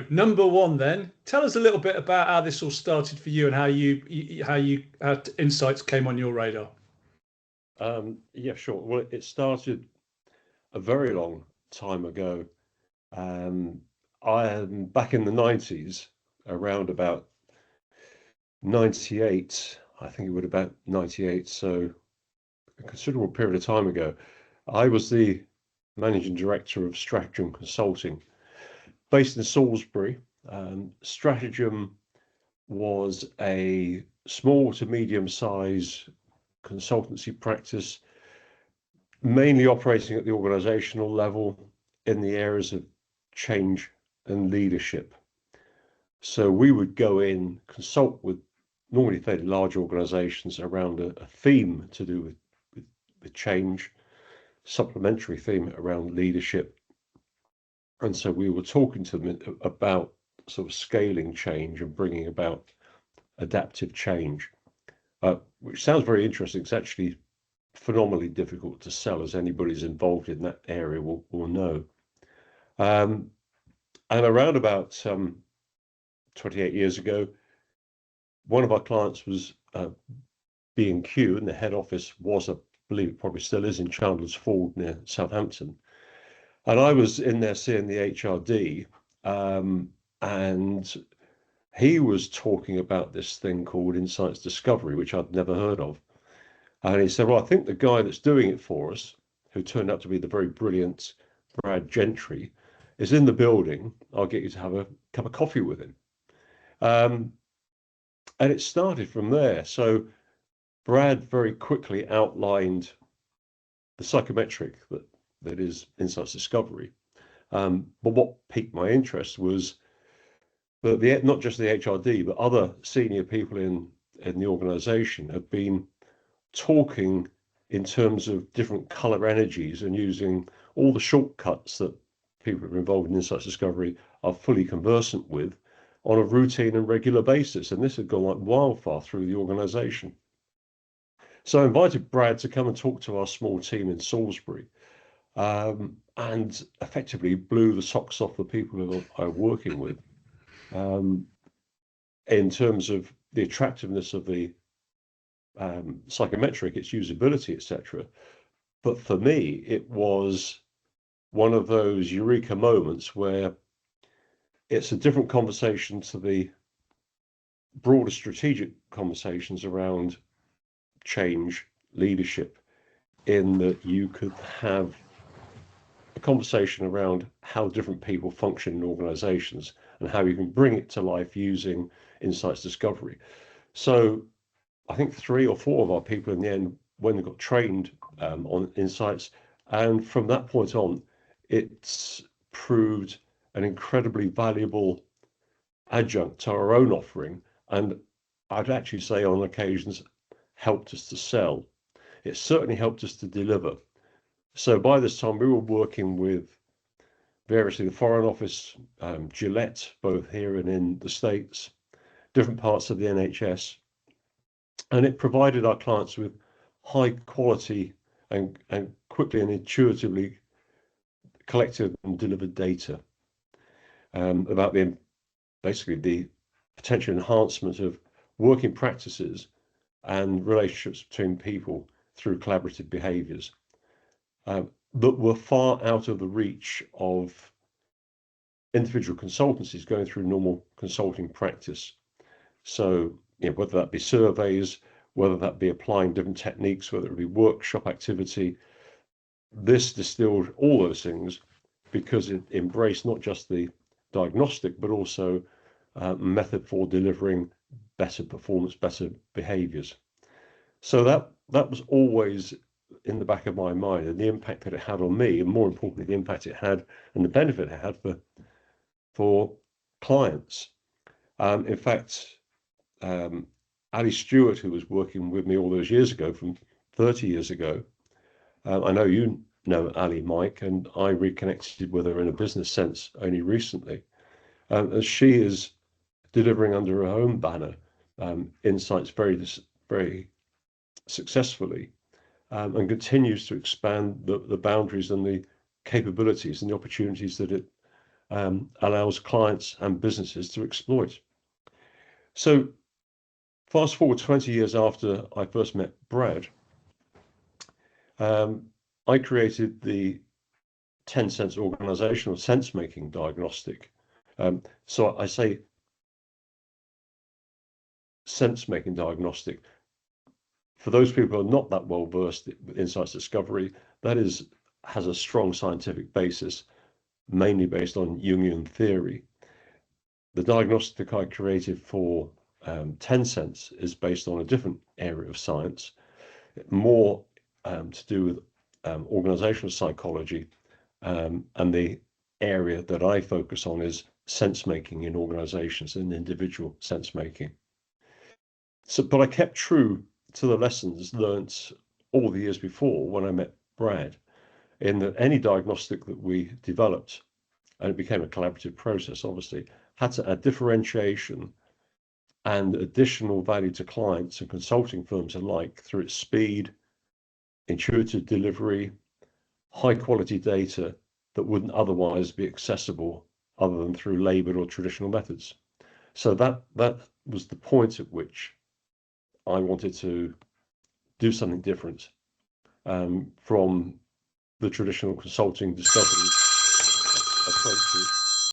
So, number one, then, tell us a little bit about how this all started for you and how insights came on your radar. Yeah, sure. Well, it started a very long time ago. I am back in the 90s, around about 98. I think it would about 98. So a considerable period of time ago. I was the managing director of Stratagem Consulting, based in Salisbury. Stratagem was a small to medium size consultancy practice, mainly operating at the organizational level in the areas of change and leadership. So we would go in, consult with normally fairly large organizations around a theme to do with change, supplementary theme around leadership. And so we were talking to them about sort of scaling change and bringing about adaptive change, which sounds very interesting. It's actually phenomenally difficult to sell, as anybody's involved in that area will know. And around about 28 years ago, one of our clients was B&Q, and the head office was, I believe it probably still is, in Chandler's Ford near Southampton. And I was in there seeing the HRD, and he was talking about this thing called insights discovery, which I'd never heard of. And he said, well, I think the guy that's doing it for us, who turned out to be the very brilliant Brad Gentry, is in the building. I'll get you to have a cup of coffee with him. And it started from there. So Brad very quickly outlined the psychometric that is insights discovery. But what piqued my interest was that not just the HRD, but other senior people in the organization have been talking in terms of different color energies and using all the shortcuts that people who are involved in insights discovery are fully conversant with on a routine and regular basis. And this had gone like wildfire through the organization. So I invited Brad to come and talk to our small team in Salisbury, and effectively blew the socks off the people who I'm working with, in terms of the attractiveness of the psychometric, its usability, etc. But for me, it was one of those eureka moments where it's a different conversation to the broader strategic conversations around change leadership, in that you could have a conversation around how different people function in organizations and how you can bring it to life using insights discovery. So I think 3 or 4 of our people in the end, when they got trained on insights, and from that point on, it's proved an incredibly valuable adjunct to our own offering, and I'd actually say on occasions helped us to sell. It certainly helped us to deliver. So by this time, we were working with variously the Foreign Office, Gillette, both here and in the States, different parts of the NHS, and it provided our clients with high quality and quickly and intuitively collected and delivered data about basically the potential enhancement of working practices and relationships between people through collaborative behaviors, that were far out of the reach of individual consultancies going through normal consulting practice. So, whether that be surveys, whether that be applying different techniques, whether it be workshop activity, this distilled all those things because it embraced not just the diagnostic, but also method for delivering better performance, better behaviors. So that was always in the back of my mind, and the impact that it had on me, and more importantly, the impact it had and the benefit it had for clients. In fact, Ali Stewart, who was working with me all those years ago, from 30 years ago, I know you know Ali, Mike, and I reconnected with her in a business sense only recently. As she is delivering under her own banner insights very successfully, and continues to expand the boundaries and the capabilities and the opportunities that it allows clients and businesses to exploit. So fast forward 20 years after I first met Brad, I created the Tensense Organisational Sensemaking diagnostic. So I say sense-making diagnostic. For those people who are not that well versed with insights discovery, that has a strong scientific basis, mainly based on Jungian theory. The diagnostic I created for Tensense is based on a different area of science, more to do with organizational psychology, and the area that I focus on is sense making in organizations and individual sense making. So, but I kept true to the lessons learnt all the years before when I met Brad, in that any diagnostic that we developed, and it became a collaborative process, obviously, had to add differentiation and additional value to clients and consulting firms alike through its speed, intuitive delivery, high quality data that wouldn't otherwise be accessible other than through labeled or traditional methods. So that was the point at which I wanted to do something different from the traditional consulting discovery approaches.